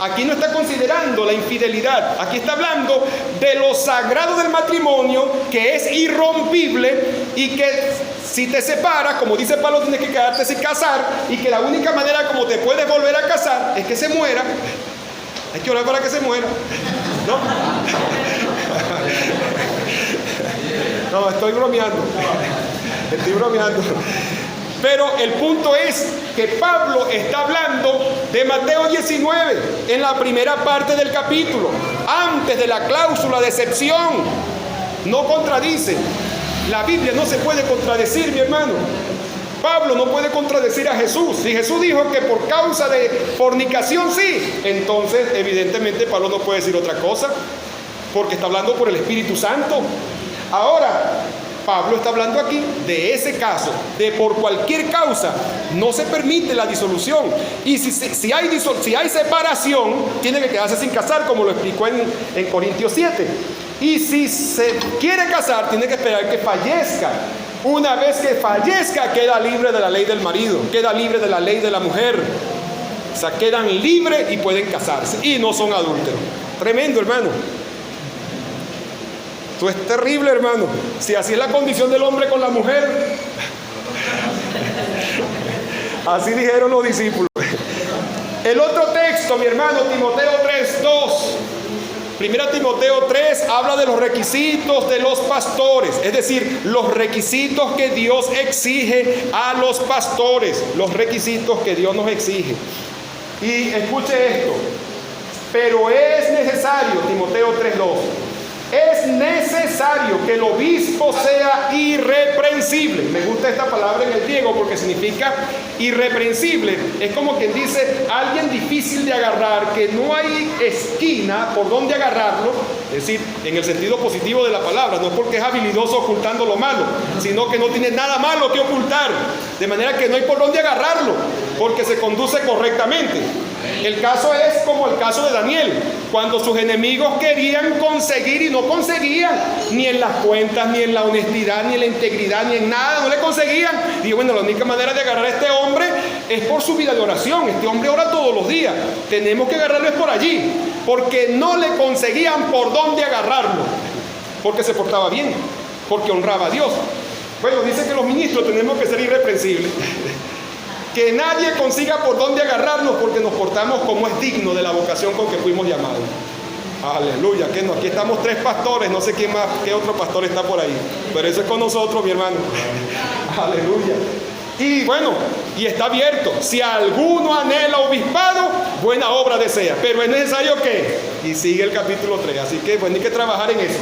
Aquí no está considerando la infidelidad. Aquí está hablando de lo sagrado del matrimonio, que es irrompible, y que si te separas, como dice Pablo, tienes que quedarte sin casar, y que la única manera como te puedes volver a casar es que se muera. Hay que orar para que se muera, ¿no? No, estoy bromeando. Pero el punto es que Pablo está hablando de Mateo 19, en la primera parte del capítulo, antes de la cláusula de excepción. No contradice. La Biblia no se puede contradecir, mi hermano. Pablo no puede contradecir a Jesús. Si Jesús dijo que por causa de fornicación sí, entonces evidentemente Pablo no puede decir otra cosa, porque está hablando por el Espíritu Santo. Ahora, Pablo está hablando aquí de ese caso, de por cualquier causa no se permite la disolución. Y si hay separación, tiene que quedarse sin casar, como lo explicó en Corintios 7. Y si se quiere casar, tiene que esperar que fallezca. Una vez que fallezca, queda libre de la ley del marido, queda libre de la ley de la mujer. O sea, quedan libres y pueden casarse y no son adúlteros. Tremendo, hermano. Esto es terrible, hermano. Si así es la condición del hombre con la mujer. Así dijeron los discípulos. El otro texto, mi hermano, Timoteo 3:2. Primera Timoteo 3 habla de los requisitos de los pastores, es decir, los requisitos que Dios exige a los pastores, los requisitos que Dios nos exige. Y escuche esto: pero es necesario, Timoteo 3:2, es necesario que el obispo sea irreprensible. Me gusta esta palabra en el griego porque significa irreprensible. Es como quien dice alguien difícil de agarrar, que no hay esquina por donde agarrarlo. Es decir, en el sentido positivo de la palabra, no porque es habilidoso ocultando lo malo, sino que no tiene nada malo que ocultar, de manera que no hay por dónde agarrarlo, porque se conduce correctamente. El caso es como el caso de Daniel, cuando sus enemigos querían conseguir y no conseguían, ni en las cuentas, ni en la honestidad, ni en la integridad, ni en nada, no le conseguían. Y bueno, la única manera de agarrar a este hombre es por su vida de oración. Este hombre ora todos los días, tenemos que agarrarlo es por allí, porque no le conseguían por dónde agarrarlo, porque se portaba bien, porque honraba a Dios. Bueno, dice que los ministros tenemos que ser irreprensibles. Que nadie consiga por dónde agarrarnos porque nos portamos como es digno de la vocación con que fuimos llamados. Aleluya, que no, aquí estamos 3 pastores, no sé quién más, qué otro pastor está por ahí, pero eso es con nosotros, mi hermano. Aleluya. Y bueno, y está abierto. Si alguno anhela obispado, buena obra desea, pero es necesario que, y sigue el capítulo 3, así que bueno, hay que trabajar en eso.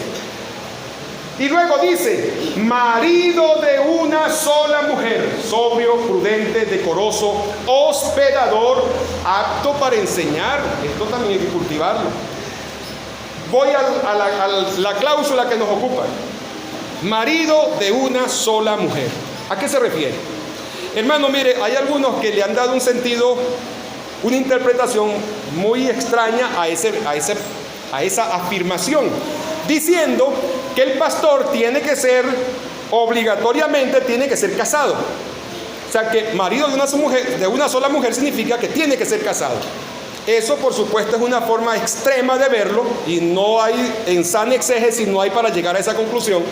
Y luego dice, marido de una sola mujer, sobrio, prudente, decoroso, hospedador, apto para enseñar. Esto también hay que cultivarlo. Voy a la cláusula que nos ocupa. Marido de una sola mujer. ¿A qué se refiere? Hermano, mire, hay algunos que le han dado un sentido, una interpretación muy extraña a esa afirmación, diciendo que el pastor tiene que ser, obligatoriamente tiene que ser casado. O sea que marido de una sola mujer significa que tiene que ser casado. Eso por supuesto es una forma extrema de verlo y no hay, en sana exégesis no hay para llegar a esa conclusión.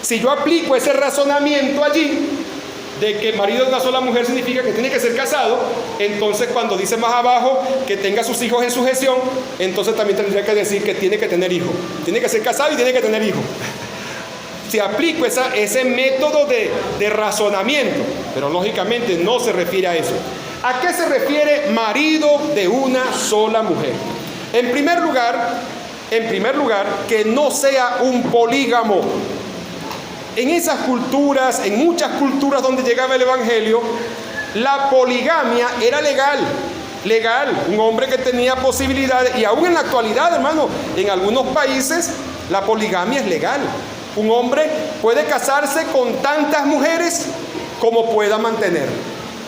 Si yo aplico ese razonamiento allí, de que marido de una sola mujer significa que tiene que ser casado, entonces cuando dice más abajo que tenga sus hijos en sujeción, entonces también tendría que decir que tiene que tener hijos. Tiene que ser casado y tiene que tener hijos. Si aplico ese método de razonamiento, pero lógicamente no se refiere a eso. ¿A qué se refiere marido de una sola mujer? En primer lugar, que no sea un polígamo. En esas culturas, en muchas culturas donde llegaba el evangelio, la poligamia era legal, un hombre que tenía posibilidades, y aún en la actualidad, hermano, en algunos países la poligamia es legal. Un hombre puede casarse con tantas mujeres como pueda mantener.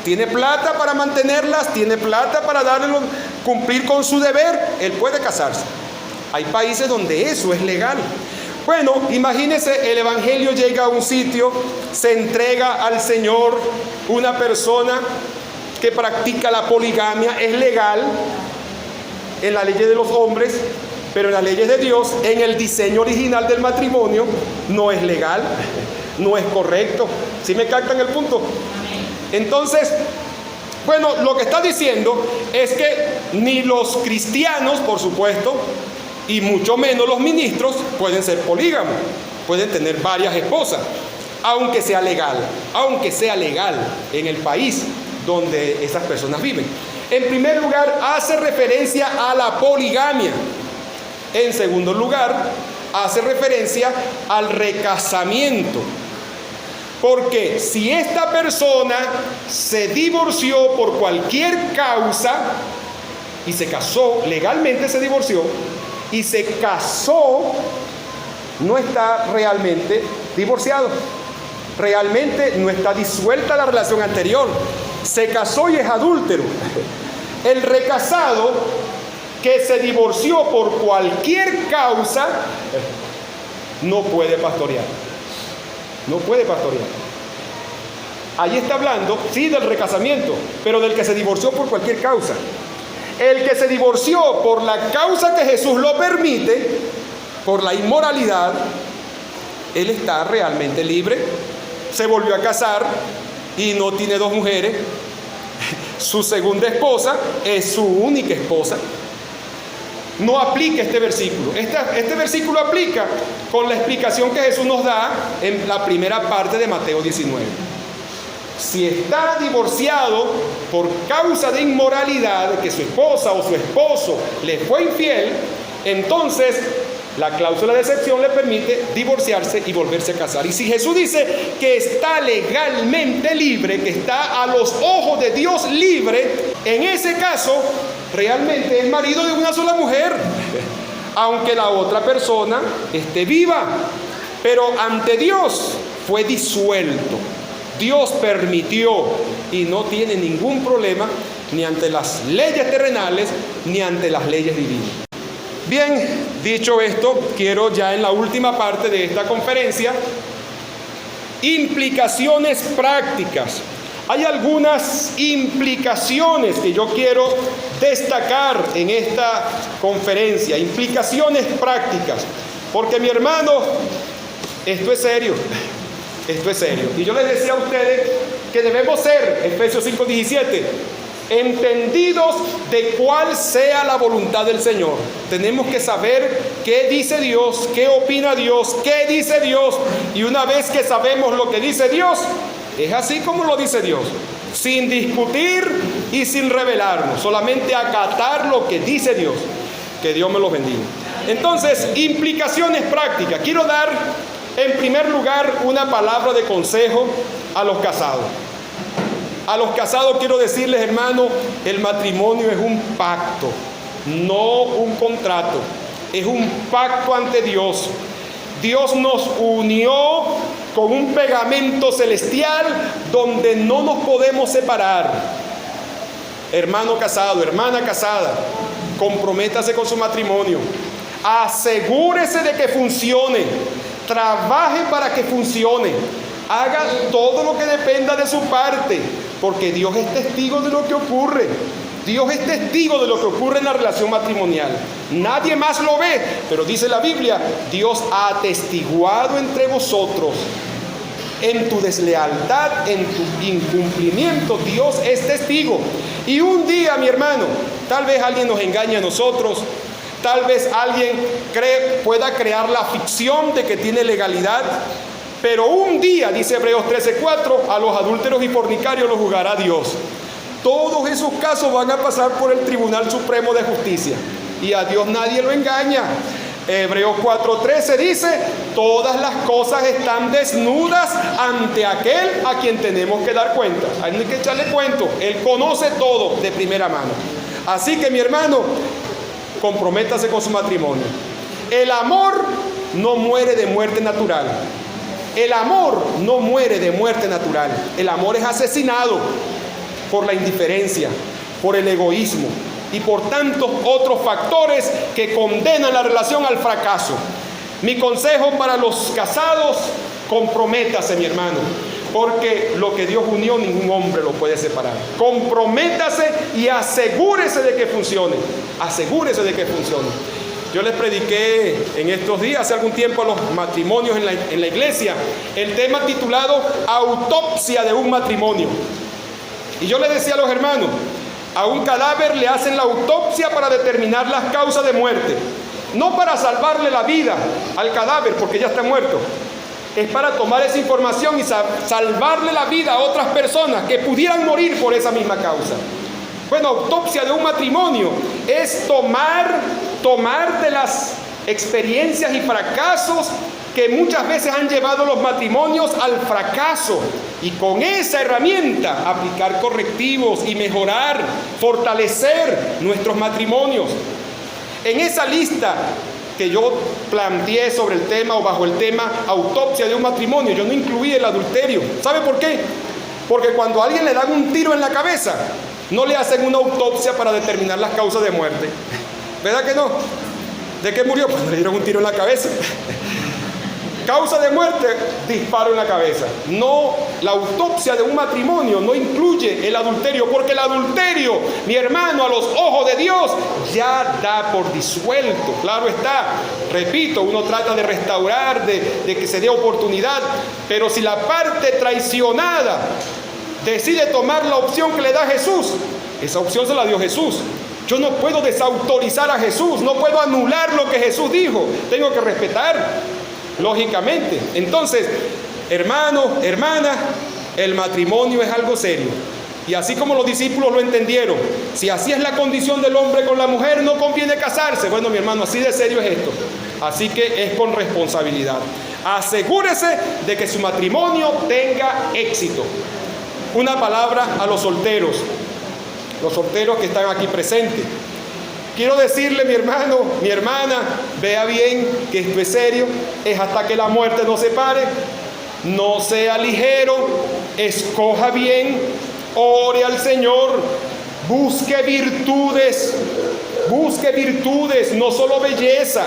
Tiene plata para mantenerlas, tiene plata para cumplir con su deber, él puede casarse. Hay países donde eso es legal. Bueno, imagínese, el evangelio llega a un sitio, se entrega al Señor una persona que practica la poligamia, es legal en las leyes de los hombres, pero en las leyes de Dios, en el diseño original del matrimonio, no es legal, no es correcto. ¿Sí me captan el punto? Entonces, bueno, lo que está diciendo es que ni los cristianos, por supuesto, y mucho menos los ministros pueden ser polígamos, pueden tener varias esposas, aunque sea legal en el país donde esas personas viven. En primer lugar, hace referencia a la poligamia. En segundo lugar, hace referencia al recasamiento. Porque si esta persona se divorció por cualquier causa y se casó, legalmente se divorció, y se casó, no está realmente divorciado. Realmente no está disuelta la relación anterior. Se casó y es adúltero. El recasado que se divorció por cualquier causa no puede pastorear. No puede pastorear. Ahí está hablando, sí, del recasamiento, pero del que se divorció por cualquier causa. El que se divorció por la causa que Jesús lo permite, por la inmoralidad, él está realmente libre. Se volvió a casar y no tiene 2 mujeres. Su segunda esposa es su única esposa. No aplica este versículo. Este versículo aplica con la explicación que Jesús nos da en la primera parte de Mateo 19. Si está divorciado por causa de inmoralidad, que su esposa o su esposo le fue infiel, entonces la cláusula de excepción le permite divorciarse y volverse a casar. Y si Jesús dice que está legalmente libre, que está a los ojos de Dios libre, en ese caso realmente es marido de una sola mujer, aunque la otra persona esté viva. Pero ante Dios fue disuelto. Dios permitió y no tiene ningún problema ni ante las leyes terrenales, ni ante las leyes divinas. Bien, dicho esto, quiero ya en la última parte de esta conferencia, implicaciones prácticas. Hay algunas implicaciones que yo quiero destacar en esta conferencia, implicaciones prácticas, porque mi hermano, esto es serio, esto es serio. Y yo les decía a ustedes que debemos ser, Efesios 5:17, entendidos de cuál sea la voluntad del Señor. Tenemos que saber qué dice Dios, qué opina Dios, qué dice Dios. Y una vez que sabemos lo que dice Dios, es así como lo dice Dios, sin discutir y sin rebelarnos, solamente acatar lo que dice Dios. Que Dios me los bendiga. Entonces, implicaciones prácticas. Quiero dar en primer lugar una palabra de consejo a los casados. A los casados quiero decirles, hermano, el matrimonio es un pacto, no un contrato. Es un pacto ante Dios. Dios nos unió con un pegamento celestial donde no nos podemos separar. Hermano casado, hermana casada, comprométase con su matrimonio. Asegúrese de que funcione. Trabaje para que funcione. Haga todo lo que dependa de su parte, porque Dios es testigo de lo que ocurre. Dios es testigo de lo que ocurre en la relación matrimonial. Nadie más lo ve, pero dice la Biblia, Dios ha atestiguado entre vosotros. En tu deslealtad, en tu incumplimiento, Dios es testigo. Y un día, mi hermano, tal vez alguien nos engañe a nosotros, tal vez alguien pueda crear la ficción de que tiene legalidad, pero un día, dice Hebreos 13:4, a los adúlteros y fornicarios los juzgará Dios. Todos esos casos van a pasar por el Tribunal Supremo de Justicia y a Dios nadie lo engaña. Hebreos 4:13 dice, todas las cosas están desnudas ante aquel a quien tenemos que dar cuenta. Hay que echarle cuento, Él conoce todo de primera mano. Así que mi hermano, comprométase con su matrimonio. El amor no muere de muerte natural. El amor no muere de muerte natural. El amor es asesinado por la indiferencia, por el egoísmo y por tantos otros factores que condenan la relación al fracaso. Mi consejo para los casados, comprométase, mi hermano, porque lo que Dios unió ningún hombre lo puede separar. Comprométase y asegúrese de que funcione. Asegúrese de que funcione. Yo les prediqué en estos días, hace algún tiempo, a los matrimonios en la iglesia, el tema titulado Autopsia de un matrimonio. Y yo les decía a los hermanos, a un cadáver le hacen la autopsia para determinar las causas de muerte. No para salvarle la vida al cadáver, porque ya está muerto. Es para tomar esa información y salvarle la vida a otras personas que pudieran morir por esa misma causa. Bueno, autopsia de un matrimonio es tomar de las experiencias y fracasos que muchas veces han llevado los matrimonios al fracaso y con esa herramienta aplicar correctivos y mejorar, fortalecer nuestros matrimonios. En esa lista que yo planteé sobre el tema o bajo el tema autopsia de un matrimonio, yo no incluí el adulterio. ¿Sabe por qué? Porque cuando a alguien le dan un tiro en la cabeza, no le hacen una autopsia para determinar las causas de muerte. ¿Verdad que no? ¿De qué murió? Pues le dieron un tiro en la cabeza. Causa de muerte, disparo en la cabeza. No, la autopsia de un matrimonio no incluye el adulterio, porque el adulterio, mi hermano, a los ojos de Dios, ya da por disuelto. Claro está, repito, uno trata de restaurar, de que se dé oportunidad, pero si la parte traicionada decide tomar la opción que le da Jesús, esa opción se la dio Jesús. Yo no puedo desautorizar a Jesús, no puedo anular lo que Jesús dijo, tengo que respetar, lógicamente. Entonces, hermano, hermana, el matrimonio es algo serio. Y así como los discípulos lo entendieron, si así es la condición del hombre con la mujer, no conviene casarse. Bueno, mi hermano, así de serio es esto. Así que es con responsabilidad. Asegúrese de que su matrimonio tenga éxito. Una palabra a los solteros que están aquí presentes. Quiero decirle, mi hermano, mi hermana, vea bien que esto es serio, es hasta que la muerte nos separe. No sea ligero, escoja bien, ore al Señor, Busque virtudes, no solo belleza.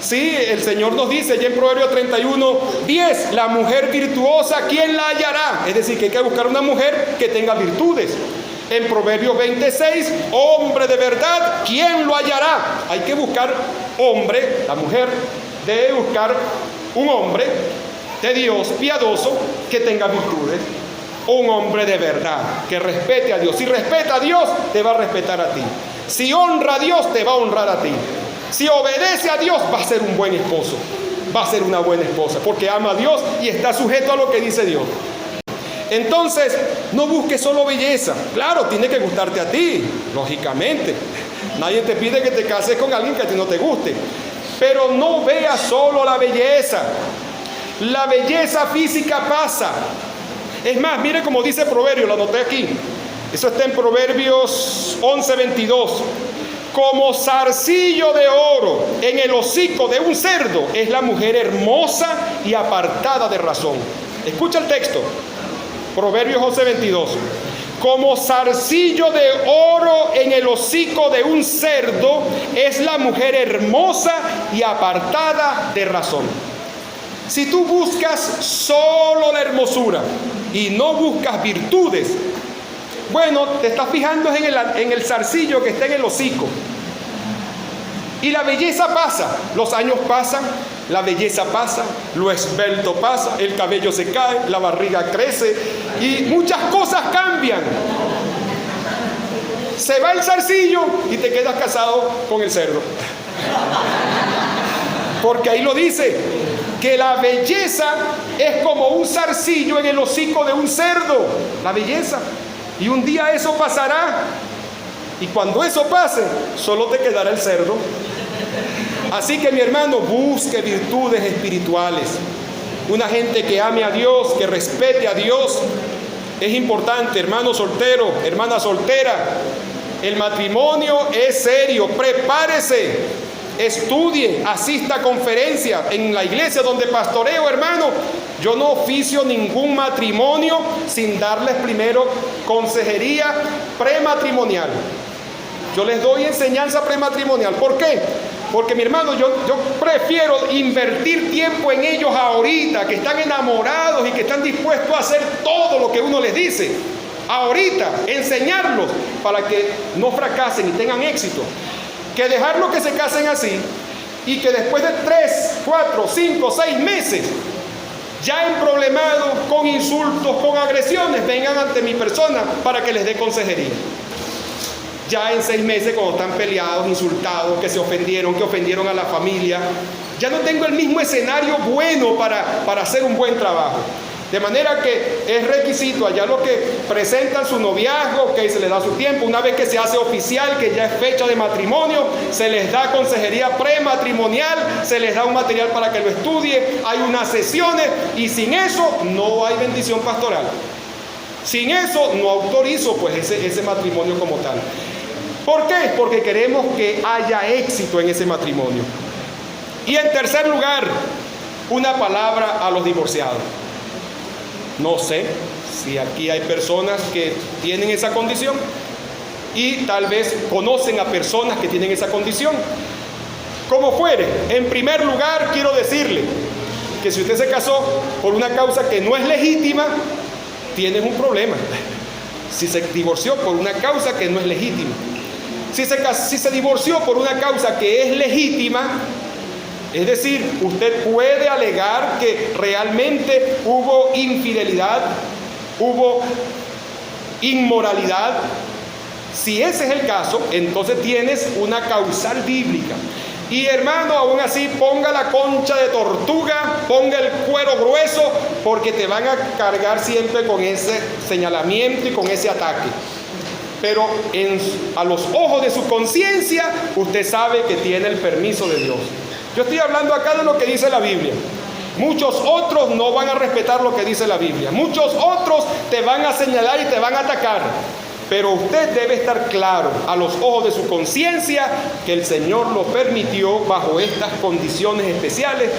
Sí, el Señor nos dice ya en Proverbios 31:10, la mujer virtuosa, ¿quién la hallará? Es decir, que hay que buscar una mujer que tenga virtudes. En Proverbios 26, hombre de verdad, ¿quién lo hallará? Hay que buscar hombre, la mujer debe buscar un hombre de Dios piadoso que tenga virtudes. Un hombre de verdad, que respete a Dios. Si respeta a Dios, te va a respetar a ti. Si honra a Dios, te va a honrar a ti. Si obedece a Dios, va a ser un buen esposo, va a ser una buena esposa, porque ama a Dios y está sujeto a lo que dice Dios. Entonces, no busques solo belleza. Claro, tiene que gustarte a ti, lógicamente. Nadie te pide que te cases con alguien que a ti no te guste. Pero no veas solo la belleza. La belleza física pasa. Es más, mire como dice Proverbios, lo anoté aquí. Eso está en Proverbios 11:22. Como zarcillo de oro en el hocico de un cerdo es la mujer hermosa y apartada de razón. Escucha el texto. Proverbios 11:22. Como zarcillo de oro en el hocico de un cerdo es la mujer hermosa y apartada de razón. Si tú buscas solo la hermosura y no buscas virtudes, bueno, te estás fijando en el zarcillo que está en el hocico. Y la belleza pasa, los años pasan, la belleza pasa, lo esbelto pasa, el cabello se cae, la barriga crece y muchas cosas cambian. Se va el zarcillo y te quedas casado con el cerdo. Porque ahí lo dice, que la belleza es como un zarcillo en el hocico de un cerdo, la belleza. Y un día eso pasará. Y cuando eso pase, solo te quedará el cerdo. Así que mi hermano, busque virtudes espirituales. Una gente que ame a Dios, que respete a Dios. Es importante, hermano soltero, hermana soltera. El matrimonio es serio. Prepárese, estudie, asista a conferencias en la iglesia donde pastoreo, hermano. Yo no oficio ningún matrimonio sin darles primero consejería prematrimonial. Yo les doy enseñanza prematrimonial. ¿Por qué? Porque mi hermano, yo prefiero invertir tiempo en ellos ahorita, que están enamorados y que están dispuestos a hacer todo lo que uno les dice. Ahorita, enseñarlos para que no fracasen y tengan éxito. Que dejarlos que se casen así y que después de 3, 4, 5, 6 meses, ya emproblemados, con insultos, con agresiones, vengan ante mi persona para que les dé consejería. Ya en 6 meses, cuando están peleados, insultados, que se ofendieron, que ofendieron a la familia, ya no tengo el mismo escenario bueno para hacer un buen trabajo. De manera que es requisito allá los que presentan su noviazgo, que se les da su tiempo. Una vez que se hace oficial, que ya es fecha de matrimonio, se les da consejería prematrimonial, se les da un material para que lo estudie, hay unas sesiones y sin eso no hay bendición pastoral. Sin eso no autorizo pues ese matrimonio como tal. ¿Por qué? Porque queremos que haya éxito en ese matrimonio. Y en tercer lugar, una palabra a los divorciados. No sé si aquí hay personas que tienen esa condición y tal vez conocen a personas que tienen esa condición. Como fuere, en primer lugar quiero decirle que si usted se casó por una causa que no es legítima, tienes un problema. Si se divorció por una causa que no es legítima. Si se divorció por una causa que es legítima, es decir, usted puede alegar que realmente hubo infidelidad, hubo inmoralidad. Si ese es el caso, entonces tienes una causal bíblica. Y hermano, aún así, ponga la concha de tortuga, ponga el cuero grueso, porque te van a cargar siempre con ese señalamiento y con ese ataque. Pero a los ojos de su conciencia, usted sabe que tiene el permiso de Dios. Yo estoy hablando acá de lo que dice la Biblia. Muchos otros no van a respetar lo que dice la Biblia. Muchos otros te van a señalar y te van a atacar. Pero usted debe estar claro a los ojos de su conciencia que el Señor lo permitió bajo estas condiciones especiales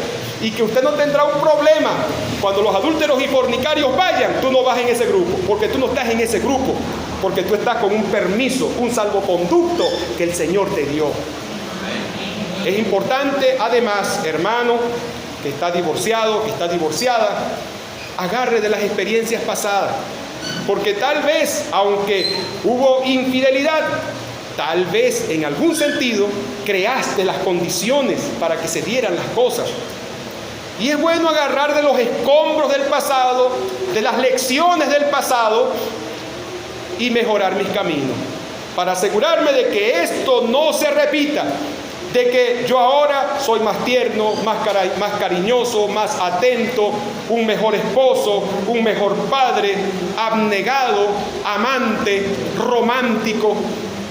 y que usted no tendrá un problema cuando los adúlteros y fornicarios vayan. Tú no vas en ese grupo, porque tú no estás en ese grupo, porque tú estás con un permiso, un salvoconducto que el Señor te dio. Es importante, además, hermano, que está divorciado, que está divorciada, agarre de las experiencias pasadas. Porque tal vez, aunque hubo infidelidad, tal vez en algún sentido creaste las condiciones para que se dieran las cosas. Y es bueno agarrar de los escombros del pasado, de las lecciones del pasado y mejorar mis caminos, para asegurarme de que esto no se repita, de que yo ahora soy más tierno, más cariñoso, más atento, un mejor esposo, un mejor padre, abnegado, amante, romántico.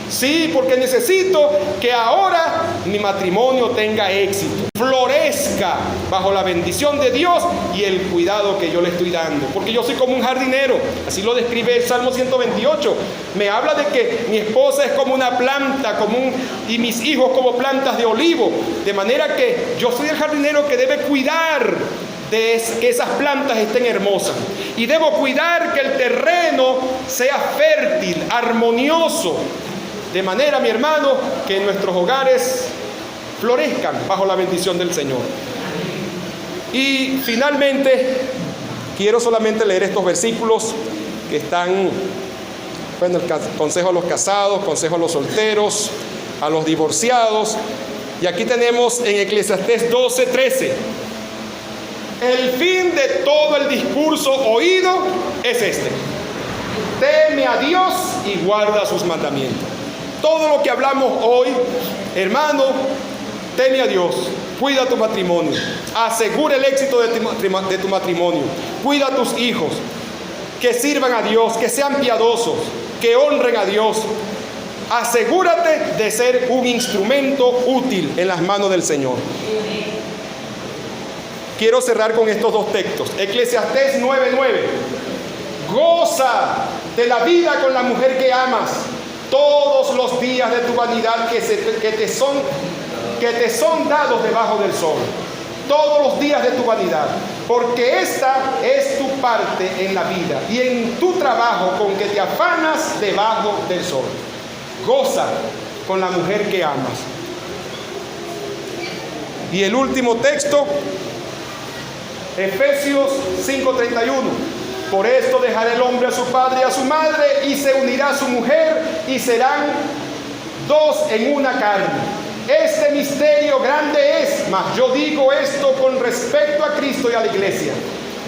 Sí, porque necesito que ahora mi matrimonio tenga éxito, florezca bajo la bendición de Dios y el cuidado que yo le estoy dando. Porque yo soy como un jardinero, así lo describe el Salmo 128. Me habla de que mi esposa es como una planta, y mis hijos como plantas de olivo. De manera que yo soy el jardinero que debe cuidar de que esas plantas estén hermosas. Y debo cuidar que el terreno sea fértil, armonioso. De manera, mi hermano, que nuestros hogares florezcan bajo la bendición del Señor. Y finalmente, quiero solamente leer estos versículos que están, bueno, el consejo a los casados, consejo a los solteros, a los divorciados. Y aquí tenemos en Eclesiastés 12:13. El fin de todo el discurso oído es este: teme a Dios y guarda sus mandamientos. Todo lo que hablamos hoy, hermano, teme a Dios, cuida tu matrimonio, asegura el éxito de tu matrimonio, cuida a tus hijos, que sirvan a Dios, que sean piadosos, que honren a Dios. Asegúrate de ser un instrumento útil en las manos del Señor. Quiero cerrar con estos dos textos. Eclesiastés 9:9. Goza de la vida con la mujer que amas todos los días de tu vanidad que te son dados debajo del sol. Todos los días de tu vanidad, porque esta es tu parte en la vida y en tu trabajo con que te afanas debajo del sol. Goza con la mujer que amas. Y el último texto, Efesios 5:31. Por esto dejará el hombre a su padre y a su madre, y se unirá a su mujer, y serán dos en una carne. Este misterio grande es, mas yo digo esto con respecto a Cristo y a la iglesia.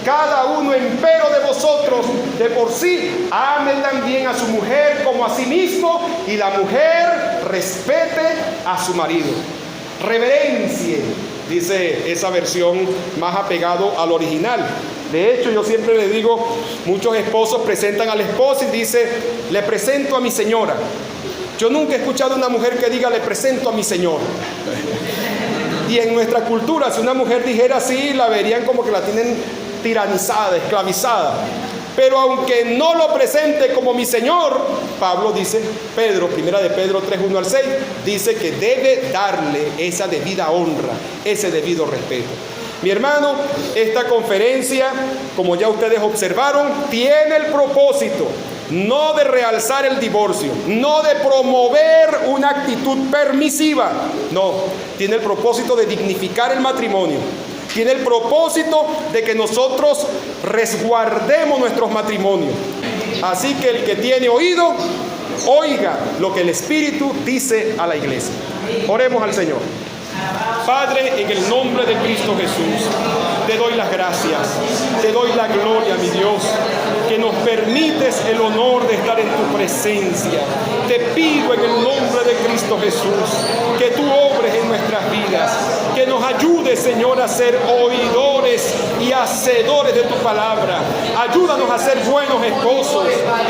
Cada uno empero de vosotros de por sí ame también a su mujer como a sí mismo, y la mujer respete a su marido. Reverencie, dice esa versión más apegado al original. De hecho, yo siempre le digo, muchos esposos presentan al esposo y dice, le presento a mi señora. Yo nunca he escuchado a una mujer que diga, le presento a mi señor. Y en nuestra cultura, si una mujer dijera así, la verían como que la tienen tiranizada, esclavizada. Pero aunque no lo presente como mi señor, Pablo dice, primera de Pedro 3:1-6, dice que debe darle esa debida honra, ese debido respeto. Mi hermano, esta conferencia, como ya ustedes observaron, tiene el propósito no de realzar el divorcio, no de promover una actitud permisiva, no, tiene el propósito de dignificar el matrimonio, tiene el propósito de que nosotros resguardemos nuestros matrimonios. Así que el que tiene oído, oiga lo que el Espíritu dice a la iglesia. Oremos al Señor. Padre, en el nombre de Cristo Jesús, te doy las gracias, te doy la gloria, mi Dios, que nos permites el honor de estar en tu presencia. Te pido en el nombre de Cristo Jesús, que tú obres en nuestras vidas, que nos ayudes, Señor, a ser oidores y hacedores de tu palabra. Ayúdanos a ser buenos esposos,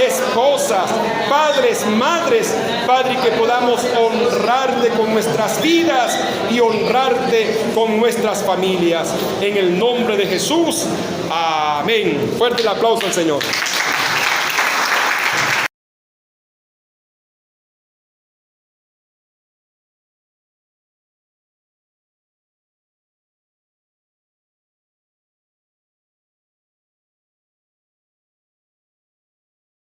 esposas, padres, madres, Padre, y que podamos honrarte con nuestras vidas y honrarte con nuestras familias. En el nombre de Jesús, amén. Fuerte el aplauso al Señor.